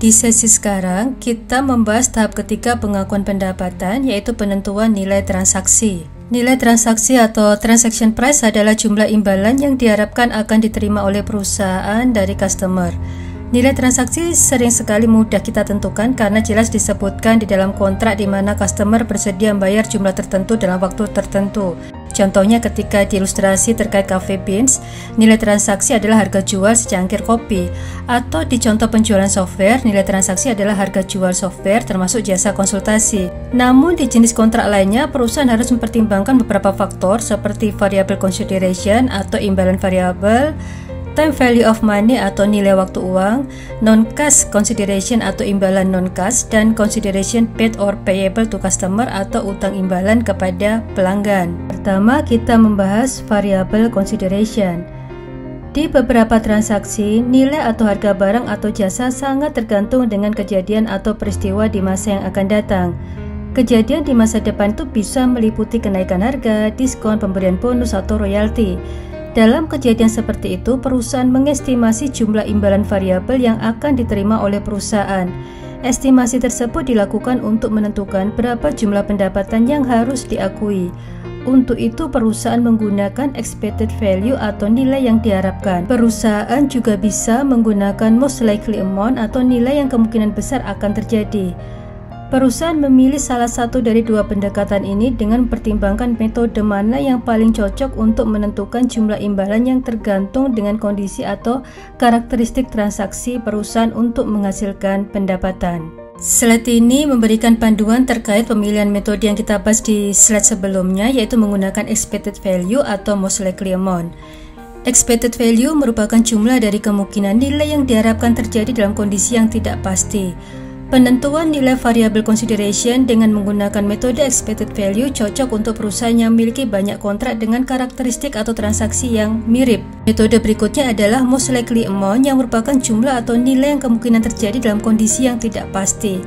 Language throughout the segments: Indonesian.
Di sesi sekarang, kita membahas tahap ketiga pengakuan pendapatan, yaitu penentuan nilai transaksi. Nilai transaksi atau transaction price adalah jumlah imbalan yang diharapkan akan diterima oleh perusahaan dari customer. Nilai transaksi sering sekali mudah kita tentukan karena jelas disebutkan di dalam kontrak di mana customer bersedia membayar jumlah tertentu dalam waktu tertentu. Contohnya ketika di ilustrasi terkait Cafe Beans, nilai transaksi adalah harga jual secangkir kopi. Atau di contoh penjualan software, nilai transaksi adalah harga jual software termasuk jasa konsultasi. Namun di jenis kontrak lainnya, perusahaan harus mempertimbangkan beberapa faktor seperti variable consideration atau imbalan variabel, time value of money atau nilai waktu uang, non-cash consideration atau imbalan non-cash, dan consideration paid or payable to customer atau utang imbalan kepada pelanggan. Pertama, kita membahas variable consideration. Di beberapa transaksi, nilai atau harga barang atau jasa sangat tergantung dengan kejadian atau peristiwa di masa yang akan datang. Kejadian di masa depan itu bisa meliputi kenaikan harga, diskon, pemberian bonus, atau royalti. Dalam kejadian seperti itu, perusahaan mengestimasi jumlah imbalan variabel yang akan diterima oleh perusahaan. Estimasi tersebut dilakukan untuk menentukan berapa jumlah pendapatan yang harus diakui. Untuk itu, perusahaan menggunakan expected value atau nilai yang diharapkan. Perusahaan juga bisa menggunakan most likely amount atau nilai yang kemungkinan besar akan terjadi. Perusahaan memilih salah satu dari dua pendekatan ini dengan mempertimbangkan metode mana yang paling cocok untuk menentukan jumlah imbalan yang tergantung dengan kondisi atau karakteristik transaksi perusahaan untuk menghasilkan pendapatan. Slide ini memberikan panduan terkait pemilihan metode yang kita bahas di slide sebelumnya, yaitu menggunakan expected value atau most likely amount. Expected value merupakan jumlah dari kemungkinan nilai yang diharapkan terjadi dalam kondisi yang tidak pasti. Penentuan nilai variable consideration dengan menggunakan metode expected value cocok untuk perusahaan yang memiliki banyak kontrak dengan karakteristik atau transaksi yang mirip. Metode berikutnya adalah most likely amount yang merupakan jumlah atau nilai yang kemungkinan terjadi dalam kondisi yang tidak pasti.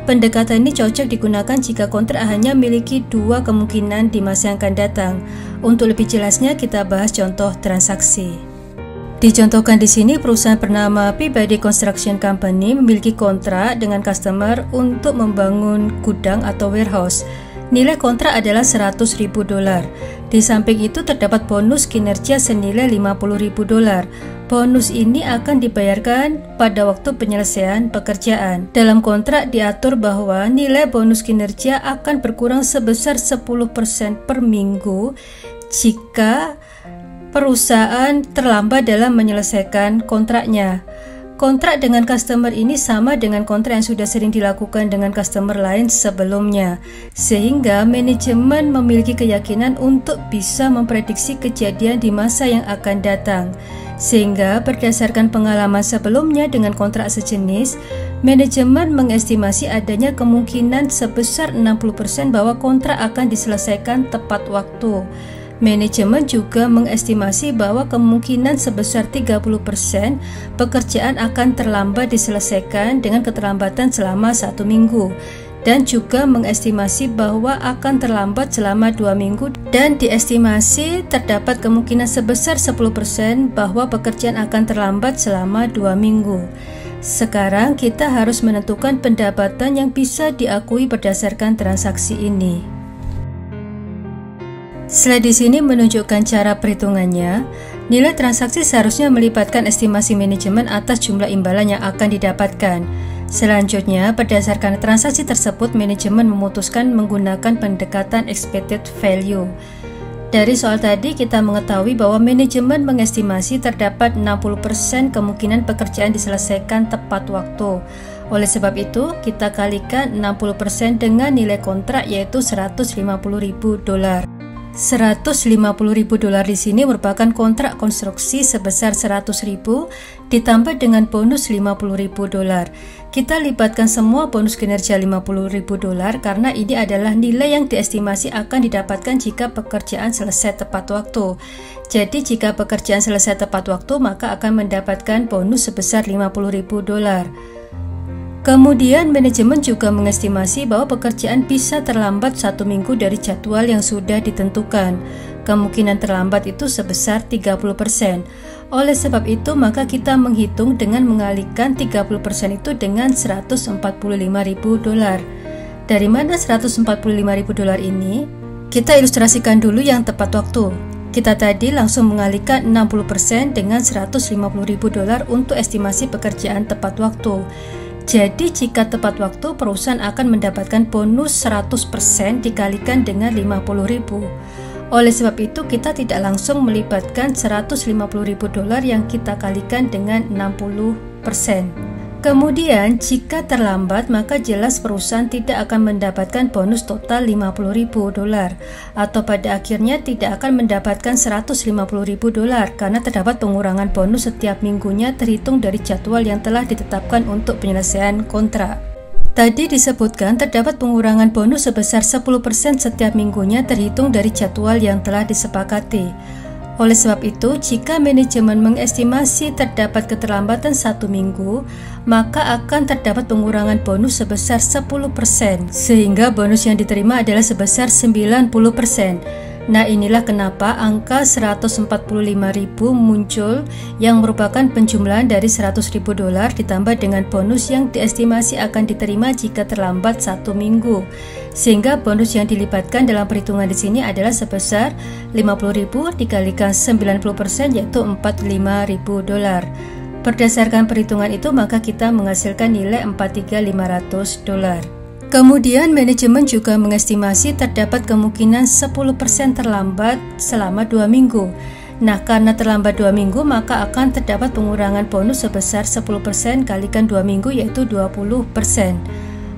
Pendekatan ini cocok digunakan jika kontrak hanya memiliki dua kemungkinan di masa yang akan datang. Untuk lebih jelasnya, kita bahas contoh transaksi. Dicontohkan di sini, perusahaan bernama Peabody Construction Company memiliki kontrak dengan customer untuk membangun gudang atau warehouse. Nilai kontrak adalah $100.000. Di samping itu terdapat bonus kinerja senilai $50.000. Bonus ini akan dibayarkan pada waktu penyelesaian pekerjaan. Dalam kontrak diatur bahwa nilai bonus kinerja akan berkurang sebesar 10% per minggu jika perusahaan terlambat dalam menyelesaikan kontraknya. Kontrak dengan customer ini sama dengan kontrak yang sudah sering dilakukan dengan customer lain sebelumnya, sehingga manajemen memiliki keyakinan untuk bisa memprediksi kejadian di masa yang akan datang. Sehingga berdasarkan pengalaman sebelumnya dengan kontrak sejenis, manajemen mengestimasi adanya kemungkinan sebesar 60% bahwa kontrak akan diselesaikan tepat waktu. Manajemen juga mengestimasi bahwa kemungkinan sebesar 30% pekerjaan akan terlambat diselesaikan dengan keterlambatan selama 1 minggu, dan juga mengestimasi bahwa akan terlambat selama 2 minggu, dan diestimasi terdapat kemungkinan sebesar 10% bahwa pekerjaan akan terlambat selama 2 minggu. Sekarang kita harus menentukan pendapatan yang bisa diakui berdasarkan transaksi ini. Slide di sini menunjukkan cara perhitungannya. Nilai transaksi seharusnya melibatkan estimasi manajemen atas jumlah imbalan yang akan didapatkan. Selanjutnya, berdasarkan transaksi tersebut, manajemen memutuskan menggunakan pendekatan expected value. Dari soal tadi, kita mengetahui bahwa manajemen mengestimasi terdapat 60% kemungkinan pekerjaan diselesaikan tepat waktu. Oleh sebab itu, kita kalikan 60% dengan nilai kontrak, yaitu $150.000. $150.000 di sini merupakan kontrak konstruksi sebesar 100.000 ditambah dengan bonus $50.000. Kita libatkan semua bonus kinerja $50.000 karena ini adalah nilai yang diestimasi akan didapatkan jika pekerjaan selesai tepat waktu. Jadi jika pekerjaan selesai tepat waktu, maka akan mendapatkan bonus sebesar $50.000. Kemudian manajemen juga mengestimasi bahwa pekerjaan bisa terlambat 1 minggu dari jadwal yang sudah ditentukan. Kemungkinan terlambat itu sebesar 30%. Oleh sebab itu, maka kita menghitung dengan mengalihkan 30% itu dengan 145.000 dolar. Dari mana 145.000 dolar ini? Kita ilustrasikan dulu yang tepat waktu. Kita tadi langsung mengalihkan 60% dengan 150.000 dolar untuk estimasi pekerjaan tepat waktu. Jadi jika tepat waktu, perusahaan akan mendapatkan bonus 100% dikalikan dengan 50.000. Oleh sebab itu, kita tidak langsung melibatkan 150.000 dolar yang kita kalikan dengan 60%. Kemudian, jika terlambat, maka jelas perusahaan tidak akan mendapatkan bonus total 50.000 dolar, atau pada akhirnya tidak akan mendapatkan 150.000 dolar karena terdapat pengurangan bonus setiap minggunya terhitung dari jadwal yang telah ditetapkan untuk penyelesaian kontrak. Tadi disebutkan terdapat pengurangan bonus sebesar 10% setiap minggunya terhitung dari jadwal yang telah disepakati. Oleh sebab itu, jika manajemen mengestimasi terdapat keterlambatan 1 minggu, maka akan terdapat pengurangan bonus sebesar 10%, sehingga bonus yang diterima adalah sebesar 90%. Nah, inilah kenapa angka 145.000 muncul yang merupakan penjumlahan dari 100.000 dolar ditambah dengan bonus yang diestimasi akan diterima jika terlambat 1 minggu. Sehingga bonus yang dilibatkan dalam perhitungan di sini adalah sebesar 50.000 dikalikan 90% yaitu 45.000 dolar. Berdasarkan perhitungan itu, maka kita menghasilkan nilai 43.500 dolar. Kemudian manajemen juga mengestimasi terdapat kemungkinan 10% terlambat selama 2 minggu. Nah, karena terlambat 2 minggu, maka akan terdapat pengurangan bonus sebesar 10% kalikan 2 minggu yaitu 20%.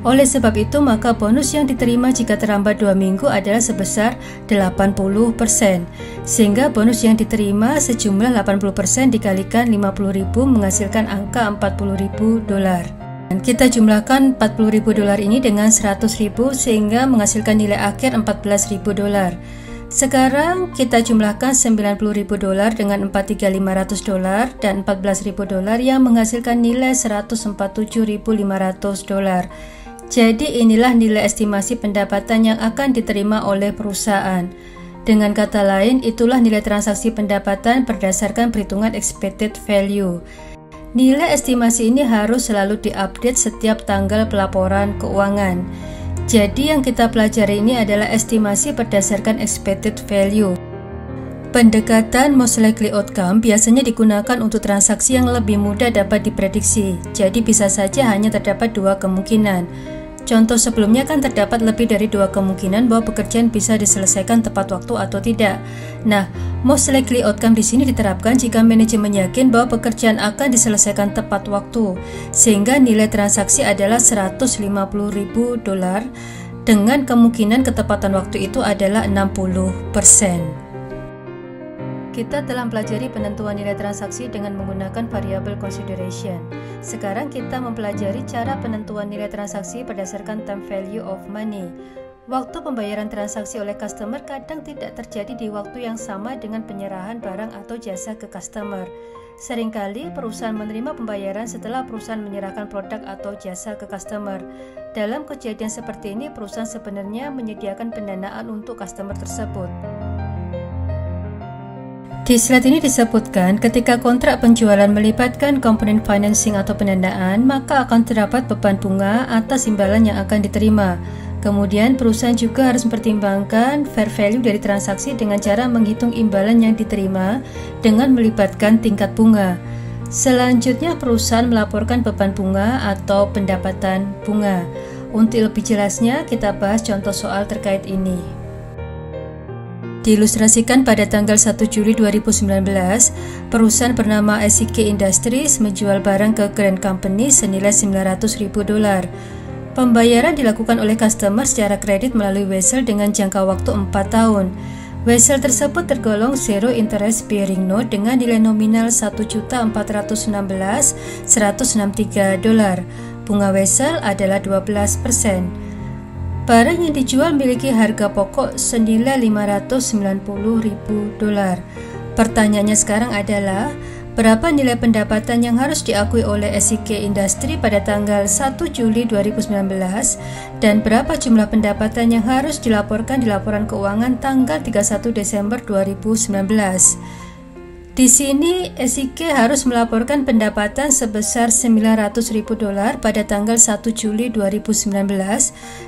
Oleh sebab itu, maka bonus yang diterima jika terlambat 2 minggu adalah sebesar 80%. Sehingga bonus yang diterima sejumlah 80% dikalikan 50.000 menghasilkan angka 40.000 dolar. Dan kita jumlahkan 40.000 dolar ini dengan 100.000 sehingga menghasilkan nilai akhir 14.000 dolar. Sekarang kita jumlahkan 90.000 dolar dengan 43.500 dolar dan 14.000 dolar yang menghasilkan nilai 147.500 dolar. Jadi inilah nilai estimasi pendapatan yang akan diterima oleh perusahaan. Dengan kata lain, itulah nilai transaksi pendapatan berdasarkan perhitungan expected value. Nilai estimasi ini harus selalu diupdate setiap tanggal pelaporan keuangan. Jadi yang kita pelajari ini adalah estimasi berdasarkan expected value. Pendekatan most likely outcome biasanya digunakan untuk transaksi yang lebih mudah dapat diprediksi. Jadi bisa saja hanya terdapat 2 kemungkinan. Contoh sebelumnya kan terdapat lebih dari 2 kemungkinan bahwa pekerjaan bisa diselesaikan tepat waktu atau tidak. Nah, most likely outcome di sini diterapkan jika manajemen yakin bahwa pekerjaan akan diselesaikan tepat waktu, sehingga nilai transaksi adalah 150.000 dolar dengan kemungkinan ketepatan waktu itu adalah 60%. Kita telah mempelajari penentuan nilai transaksi dengan menggunakan variable consideration. Sekarang kita mempelajari cara penentuan nilai transaksi berdasarkan time value of money. Waktu pembayaran transaksi oleh customer kadang tidak terjadi di waktu yang sama dengan penyerahan barang atau jasa ke customer. Seringkali perusahaan menerima pembayaran setelah perusahaan menyerahkan produk atau jasa ke customer. Dalam kejadian seperti ini, perusahaan sebenarnya menyediakan pendanaan untuk customer tersebut. Di slide ini disebutkan ketika kontrak penjualan melibatkan komponen financing atau pendanaan, maka akan terdapat beban bunga atas imbalan yang akan diterima. Kemudian perusahaan juga harus mempertimbangkan fair value dari transaksi dengan cara menghitung imbalan yang diterima dengan melibatkan tingkat bunga. Selanjutnya perusahaan melaporkan beban bunga atau pendapatan bunga. Untuk lebih jelasnya kita bahas contoh soal terkait ini. Diilustrasikan pada tanggal 1 Juli 2019, perusahaan bernama SCK Industries menjual barang ke Grand Company senilai 900.000 dolar. Pembayaran dilakukan oleh customer secara kredit melalui wesel dengan jangka waktu 4 tahun. Wesel tersebut tergolong zero interest bearing note dengan nilai nominal 1.416.163 dolar. Bunga wesel adalah 12%. Barang yang dijual memiliki harga pokok senilai 590.000 dolar. Pertanyaannya sekarang adalah, berapa nilai pendapatan yang harus diakui oleh SCK Industry pada tanggal 1 Juli 2019 dan berapa jumlah pendapatan yang harus dilaporkan di laporan keuangan tanggal 31 Desember 2019. Di sini SIK harus melaporkan pendapatan sebesar $900.000 pada tanggal 1 Juli 2019,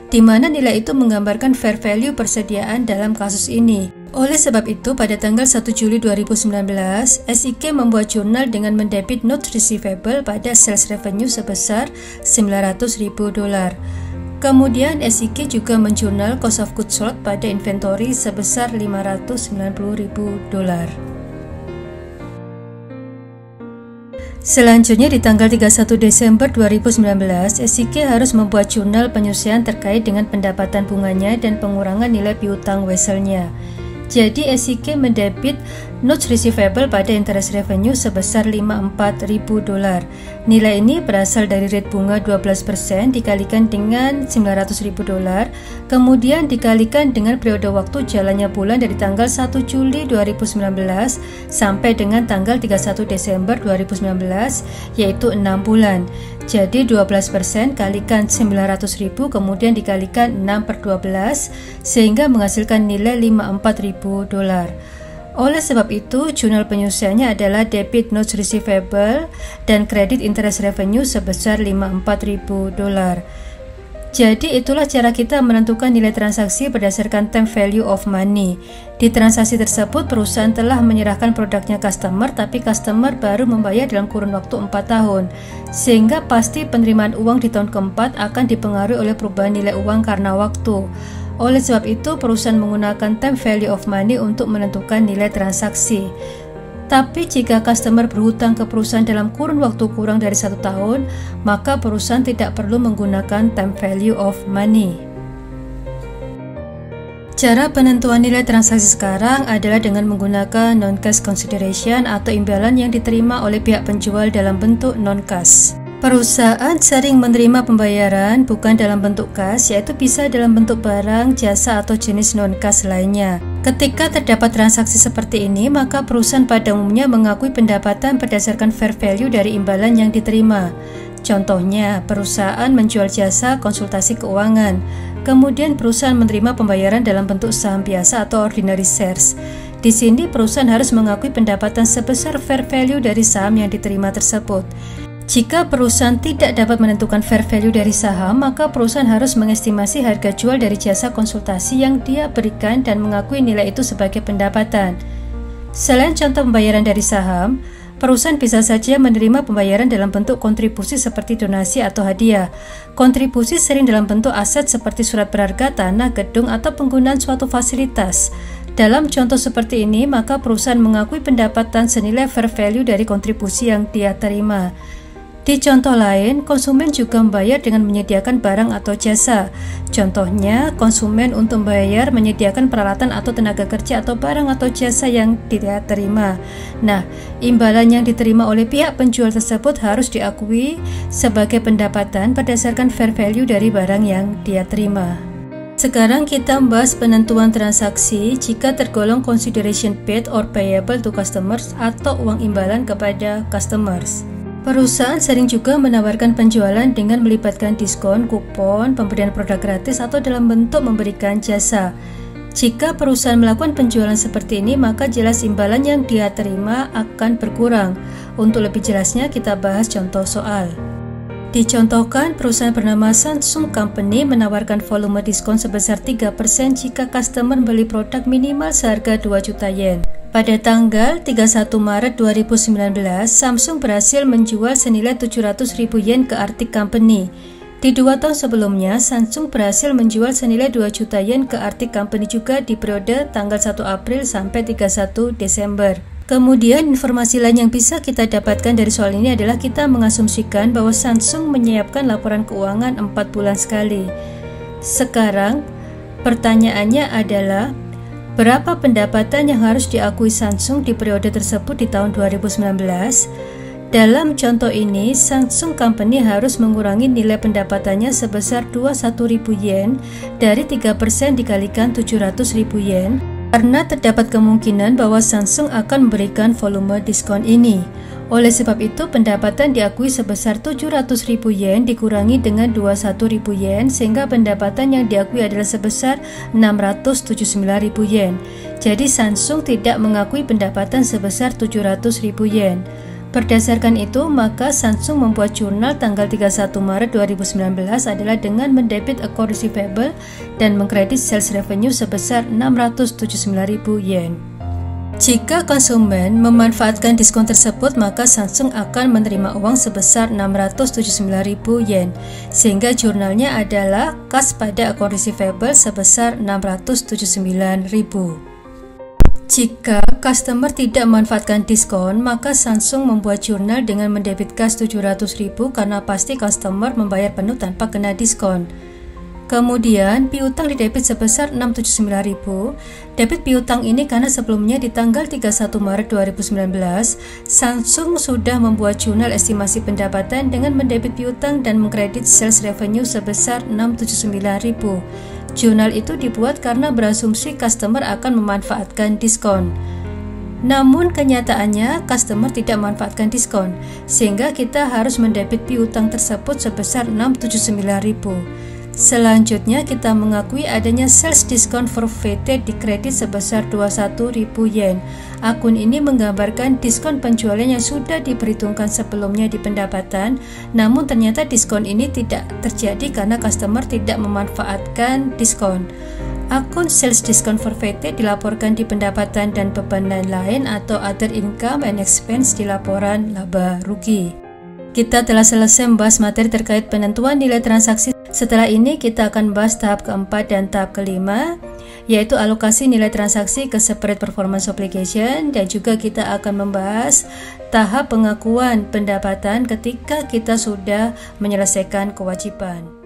di mana nilai itu menggambarkan fair value persediaan dalam kasus ini. Oleh sebab itu, pada tanggal 1 Juli 2019, SIK membuat jurnal dengan mendebit note receivable pada sales revenue sebesar $900.000. Kemudian SIK juga menjurnal cost of goods sold pada inventory sebesar $590.000. Selanjutnya di tanggal 31 Desember 2019, SIK harus membuat jurnal penyelesaian terkait dengan pendapatan bunganya dan pengurangan nilai piutang vesselnya. Jadi SIK mendebit notes receivable pada interest revenue sebesar $54.000. Nilai ini berasal dari rate bunga 12% dikalikan dengan $900.000, kemudian dikalikan dengan periode waktu jalannya bulan dari tanggal 1 Juli 2019 sampai dengan tanggal 31 Desember 2019, yaitu 6 bulan. Jadi 12% kalikan 900.000 kemudian dikalikan 6/12 sehingga menghasilkan nilai $54.000. Oleh sebab itu, jurnal penyelesaiannya adalah debit notes receivable dan credit interest revenue sebesar $54.000. Jadi itulah cara kita menentukan nilai transaksi berdasarkan time value of money. Di transaksi tersebut, perusahaan telah menyerahkan produknya customer, tapi customer baru membayar dalam kurun waktu 4 tahun. Sehingga pasti penerimaan uang di tahun keempat akan dipengaruhi oleh perubahan nilai uang karena waktu. Oleh sebab itu, perusahaan menggunakan time value of money untuk menentukan nilai transaksi. Tapi jika customer berhutang ke perusahaan dalam kurun waktu kurang dari 1 tahun, maka perusahaan tidak perlu menggunakan time value of money. Cara penentuan nilai transaksi sekarang adalah dengan menggunakan non-cash consideration atau imbalan yang diterima oleh pihak penjual dalam bentuk non-cash. Perusahaan sering menerima pembayaran bukan dalam bentuk cash, yaitu bisa dalam bentuk barang, jasa, atau jenis non-cash lainnya. Ketika terdapat transaksi seperti ini, maka perusahaan pada umumnya mengakui pendapatan berdasarkan fair value dari imbalan yang diterima. Contohnya, perusahaan menjual jasa konsultasi keuangan, kemudian perusahaan menerima pembayaran dalam bentuk saham biasa atau ordinary shares. Di sini, perusahaan harus mengakui pendapatan sebesar fair value dari saham yang diterima tersebut. Jika perusahaan tidak dapat menentukan fair value dari saham, maka perusahaan harus mengestimasi harga jual dari jasa konsultasi yang dia berikan dan mengakui nilai itu sebagai pendapatan. Selain contoh pembayaran dari saham, perusahaan bisa saja menerima pembayaran dalam bentuk kontribusi seperti donasi atau hadiah. Kontribusi sering dalam bentuk aset seperti surat berharga, tanah, gedung, atau penggunaan suatu fasilitas. Dalam contoh seperti ini, maka perusahaan mengakui pendapatan senilai fair value dari kontribusi yang dia terima. Di contoh lain, konsumen juga membayar dengan menyediakan barang atau jasa. Contohnya, konsumen untuk membayar menyediakan peralatan atau tenaga kerja atau barang atau jasa yang dia terima. Nah, imbalan yang diterima oleh pihak penjual tersebut harus diakui sebagai pendapatan berdasarkan fair value dari barang yang dia terima. Sekarang kita membahas penentuan transaksi jika tergolong consideration paid or payable to customers atau uang imbalan kepada customers. Perusahaan sering juga menawarkan penjualan dengan melibatkan diskon, kupon, pemberian produk gratis, atau dalam bentuk memberikan jasa. Jika perusahaan melakukan penjualan seperti ini, maka jelas imbalan yang dia terima akan berkurang. Untuk lebih jelasnya, kita bahas contoh soal. Dicontohkan, perusahaan bernama Samsung Company menawarkan volume diskon sebesar 3% jika customer membeli produk minimal seharga 2 juta yen. Pada tanggal 31 Maret 2019, Samsung berhasil menjual senilai 700.000 yen ke Arctic Company. Di 2 tahun sebelumnya, Samsung berhasil menjual senilai 2 juta yen ke Arctic Company juga di periode tanggal 1 April sampai 31 Desember. Kemudian informasi lain yang bisa kita dapatkan dari soal ini adalah kita mengasumsikan bahwa Samsung menyiapkan laporan keuangan 4 bulan sekali. Sekarang, pertanyaannya adalah berapa pendapatan yang harus diakui Samsung di periode tersebut di tahun 2019? Dalam contoh ini, Samsung Company harus mengurangi nilai pendapatannya sebesar 21.000 yen dari 3% dikalikan 700.000 yen karena terdapat kemungkinan bahwa Samsung akan memberikan volume diskon ini. Oleh sebab itu, pendapatan diakui sebesar 700.000 yen dikurangi dengan 21.000 yen sehingga pendapatan yang diakui adalah sebesar 679.000 yen. Jadi Samsung tidak mengakui pendapatan sebesar 700.000 yen. Berdasarkan itu, maka Samsung membuat jurnal tanggal 31 Maret 2019 adalah dengan mendebit account receivable dan mengkredit sales revenue sebesar 679.000 yen. Jika konsumen memanfaatkan diskon tersebut, maka Samsung akan menerima uang sebesar 679.000 yen, sehingga jurnalnya adalah kas pada account receivable sebesar 679.000. Jika customer tidak memanfaatkan diskon, maka Samsung membuat jurnal dengan mendebit kas 700.000 karena pasti customer membayar penuh tanpa kena diskon. Kemudian, piutang didebit sebesar 679.000. Debit piutang ini karena sebelumnya di tanggal 31 Maret 2019, Samsung sudah membuat jurnal estimasi pendapatan dengan mendebit piutang dan mengkredit sales revenue sebesar 679.000. Jurnal itu dibuat karena berasumsi customer akan memanfaatkan diskon. Namun kenyataannya customer tidak memanfaatkan diskon, sehingga kita harus mendebit piutang tersebut sebesar 679.000. Selanjutnya kita mengakui adanya sales discount for VAT di kredit sebesar 21.000 yen. Akun ini menggambarkan diskon penjualan yang sudah diperhitungkan sebelumnya di pendapatan, namun ternyata diskon ini tidak terjadi karena customer tidak memanfaatkan diskon. Akun sales discount for VAT dilaporkan di pendapatan dan beban lain atau other income and expense di laporan laba rugi. Kita telah selesai membahas materi terkait penentuan nilai transaksi. Setelah ini kita akan bahas tahap keempat dan tahap kelima, yaitu alokasi nilai transaksi ke separate performance obligation, dan juga kita akan membahas tahap pengakuan pendapatan ketika kita sudah menyelesaikan kewajiban.